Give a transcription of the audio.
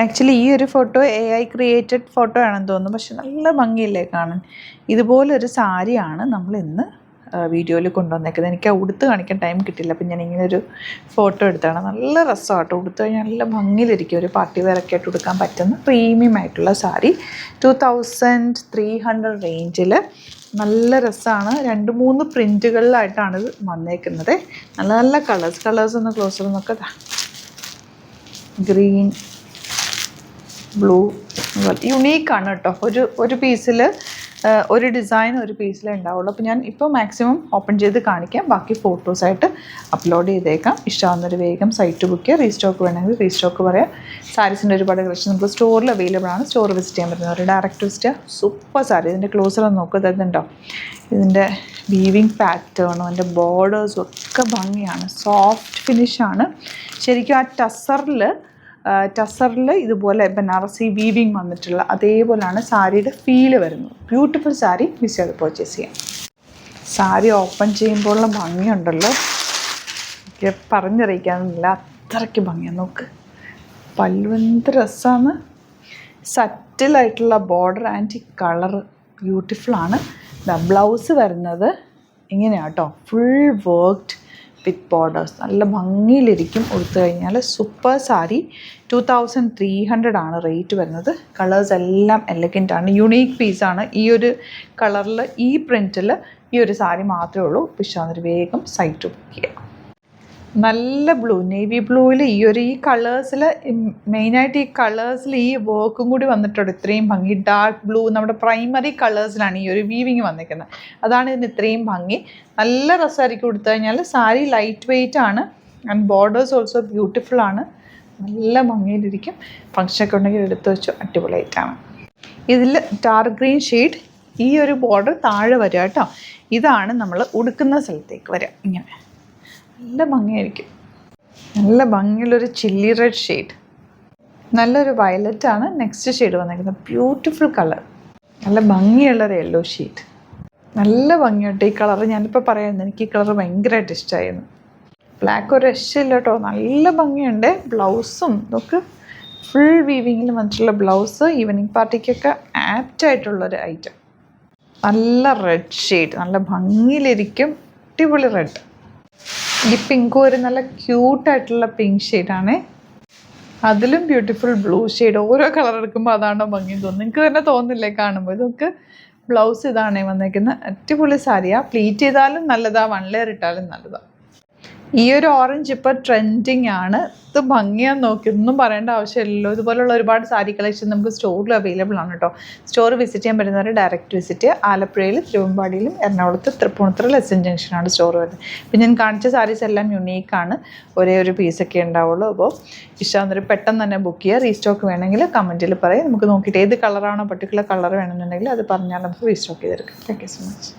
Actually ഈ ഒരു photo AI created photo ആണെന്ന് തോന്നുന്നു. പക്ഷെ നല്ല ഭംഗിയില്ലേ കാണാൻ. ഇതുപോലൊരു സാരിയാണ് നമ്മൾ ഇന്ന് വീഡിയോയിൽ കൊണ്ടുവന്നേക്കുന്നത്. എനിക്ക് ഉടുത്ത് കാണിക്കാൻ ടൈം കിട്ടില്ല, അപ്പം ഞാൻ ഇങ്ങനൊരു ഫോട്ടോ എടുത്താണ്. നല്ല രസമാട്ടോ, ഉടുത്ത് കഴിഞ്ഞാൽ നല്ല ഭംഗിയിലിരിക്കും. ഒരു പാർട്ടി വെയറൊക്കെ ആയിട്ട് ഉടുക്കാൻ പറ്റുന്ന പ്രീമിയം ആയിട്ടുള്ള സാരി 2300 റേഞ്ചിൽ. നല്ല രസമാണ്. 2-3 പ്രിൻറ്റുകളിലായിട്ടാണ് ഇത് വന്നേക്കുന്നത്. നല്ല നല്ല കളേഴ്സ് ഒന്ന് ക്ലോസർ നോക്കട്ടാ. ഗ്രീൻ, ബ്ലൂ, യുണീക്കാണ് കേട്ടോ. ഒരു പീസിൽ ഒരു ഡിസൈൻ ഒരു പീസിലേ ഉണ്ടാവുള്ളൂ. അപ്പോൾ ഞാൻ ഇപ്പോൾ മാക്സിമം ഓപ്പൺ ചെയ്ത് കാണിക്കാം. ബാക്കി ഫോട്ടോസായിട്ട് അപ്ലോഡ് ചെയ്തേക്കാം. ഇഷ്ടമാകുന്നൊരു വേഗം സൈറ്റ് ബുക്ക് ചെയ്യുക. റീസ്റ്റോക്ക് വേണമെങ്കിൽ റീസ്റ്റോക്ക് പറയാം. സാരീസിൻ്റെ ഒരുപാട് കളക്ഷൻ നമുക്ക് സ്റ്റോറിൽ അവൈലബിൾ ആണ്. സ്റ്റോർ വിസിറ്റ് ചെയ്യാൻ പറ്റുന്നവർ ഡയറക്റ്റ് വിസിറ്റ് ചെയ്യുക. സൂപ്പർ സാരി. ഇതിൻ്റെ ക്ലോസർ ഒന്ന് നോക്കുക. ഇതുണ്ടോ, ഇതിൻ്റെ വീവിങ് പാറ്റേണും അതിൻ്റെ ബോർഡേഴ്സും ഒക്കെ ഭംഗിയാണ്. സോഫ്റ്റ് ഫിനിഷാണ് ശരിക്കും. ആ ടസറിൽ ഇതുപോലെ ബനാറസി വീവിങ് വന്നിട്ടുള്ള അതേപോലെയാണ് സാരിയുടെ ഫീല് വരുന്നത്. ബ്യൂട്ടിഫുൾ സാരി. മിസ് ചെയ്ത് പർച്ചേസ് ചെയ്യാം. സാരി ഓപ്പൺ ചെയ്യുമ്പോഴുള്ള ഭംഗിയുണ്ടല്ലോ, എനിക്ക് പറഞ്ഞറിയിക്കാനില്ല, അത്രയ്ക്ക് ഭംഗിയാണ്. നോക്ക്, പല്ലു എന്ത് രസമാണ്. സറ്റിലായിട്ടുള്ള ബോർഡർ ആൻഡ് കളറ് ബ്യൂട്ടിഫുള്ളാണ്. ബ്ലൗസ് വരുന്നത് ഇങ്ങനെയാണ് കേട്ടോ, ഫുൾ വർക്ക്ഡ് വിത്ത് ബോർഡേഴ്സ്. നല്ല ഭംഗിയിലിരിക്കും ഉടുത്തു കഴിഞ്ഞാൽ. സൂപ്പർ സാരി. 2300 ആണ് റേറ്റ് വരുന്നത്. കളേഴ്സ് എല്ലാം എലഗൻ്റ് ആണ്. യുണീക്ക് പീസാണ്. ഈ ഒരു കളറിൽ ഈ പ്രിൻറ്റിൽ ഈ ഒരു സാരി മാത്രമേ ഉള്ളൂ. പിഷാന്നൊരു വേഗം സൈറ്റ് ബുക്ക് ചെയ്യാം. നല്ല ബ്ലൂ, നേവി ബ്ലൂവിൽ ഈ കളേഴ്സിൽ മെയിനായിട്ട് ഈ കളേഴ്സിൽ ഈ വർക്കും കൂടി വന്നിട്ടുണ്ട്. ഇത്രയും ഭംഗി. ഡാർക്ക് ബ്ലൂ നമ്മുടെ പ്രൈമറി കളേഴ്സിലാണ് ഈ ഒരു വീവിങ് വന്നിരിക്കുന്നത്. അതാണ് ഇതിന് ഇത്രയും ഭംഗി. നല്ല രസമായിരിക്കും കൊടുത്തു കഴിഞ്ഞാൽ. സാരി ലൈറ്റ് വെയ്റ്റ് ആണ് ആൻഡ് ബോർഡേഴ്സ് ഓൾസോ ബ്യൂട്ടിഫുൾ ആണ്. നല്ല ഭംഗിയിലിരിക്കും. ഫങ്ഷനൊക്കെ ഉണ്ടെങ്കിൽ എടുത്ത് വെച്ചു അടിപൊളിയായിട്ടാണ്. ഇതിൽ ഡാർക്ക് ഗ്രീൻ ഷെയ്ഡ്, ഈ ഒരു ബോർഡർ താഴെ വരിക കേട്ടോ. ഇതാണ് നമ്മൾ ഉടുക്കുന്ന സ്ഥലത്തേക്ക് വരിക. ഇങ്ങനെ നല്ല ഭംഗിയായിരിക്കും. നല്ല ഭംഗിയുള്ളൊരു ചില്ലി റെഡ് ഷെയ്ഡ്, നല്ലൊരു വയലറ്റാണ് നെക്സ്റ്റ് ഷെയ്ഡ് വന്നിരിക്കുന്നത്. Beautiful colour. നല്ല ഭംഗിയുള്ളൊരു യെല്ലോ ഷെയ്ഡ്. നല്ല ഭംഗിയായിട്ട് ഈ കളർ. ഞാനിപ്പോൾ പറയുന്നത് എനിക്ക് ഈ കളർ ഭയങ്കരമായിട്ട് ഇഷ്ടമായിരുന്നു. ബ്ലാക്ക് ഒരു രക്ഷയില്ല കേട്ടോ, നല്ല ഭംഗിയുണ്ട്. ബ്ലൗസും ഇതൊക്കെ ഫുൾ വീവിങ്ങിൽ വന്നിട്ടുള്ള ബ്ലൗസ്. ഈവനിങ് പാർട്ടിക്കൊക്കെ ആപ്റ്റായിട്ടുള്ളൊരു ഐറ്റം. നല്ല റെഡ് ഷെയ്ഡ്, നല്ല ഭംഗിയിലിരിക്കും. അടിപൊളി റെഡ്. ഈ പിങ്കും ഒരു നല്ല ക്യൂട്ടായിട്ടുള്ള പിങ്ക് ഷെയ്ഡാണ്. അതിലും ബ്യൂട്ടിഫുൾ ബ്ലൂ ഷെയ്ഡ്. ഓരോ കളർ എടുക്കുമ്പോൾ അതാണോ ഭംഗി തോന്നുന്നു. നിങ്ങൾക്ക് തന്നെ തോന്നില്ലേ കാണുമ്പോൾ. ഇതൊക്കെ ബ്ലൗസ് ഇതാണ് വന്നേക്കുന്നത്. അടിപൊളി സാരിയാണ്. പ്ലീറ്റ് ചെയ്താലും നല്ലതാണ്, 1 ലെയർ ഇട്ടാലും നല്ലതാണ്. ഈ ഒരു ഓറഞ്ച് ഇപ്പോൾ ട്രെൻഡിങ് ആണ്. ഇത് ഭംഗിയാന്ന് നോക്കി ഒന്നും പറയേണ്ട ആവശ്യമില്ലല്ലോ. ഇതുപോലുള്ള ഒരുപാട് സാരി കളക്ഷൻ നമുക്ക് സ്റ്റോറിൽ അവൈലബിൾ ആണ് കേട്ടോ. സ്റ്റോർ വിസിറ്റ് ചെയ്യാൻ പറ്റുന്നവർ ഡയറക്റ്റ് വിസിറ്റ് ചെയ്യുക. ആലപ്പുഴയിൽ, തിരുവമ്പാടിയിലും, എറണാകുളത്ത്, തൃപ്പൂണിത്തുറ ലെസൺ ജംഗ്ഷനാണ് സ്റ്റോർ വരുന്നത്. ഇപ്പം ഞാൻ കാണിച്ച സാരീസ് എല്ലാം യുണീക്കാണ്. ഒരേ ഒരു പീസൊക്കെ ഉണ്ടാവുള്ളൂ. അപ്പോൾ ഇഷ്ടമാകുന്നവർ പെട്ടെന്ന് തന്നെ ബുക്ക് ചെയ്യുക. റീസ്റ്റോക്ക് വേണമെങ്കിൽ കമൻറ്റിൽ പറയാം. നമുക്ക് നോക്കിയിട്ട് ഏത് കളറാണോ പർട്ടിക്കുലർ കളർ വേണമെന്നുണ്ടെങ്കിൽ അത് പറഞ്ഞാൽ നമുക്ക് റീസ്റ്റോക്ക് ചെയ്തെടുക്കാം. Thank you so much.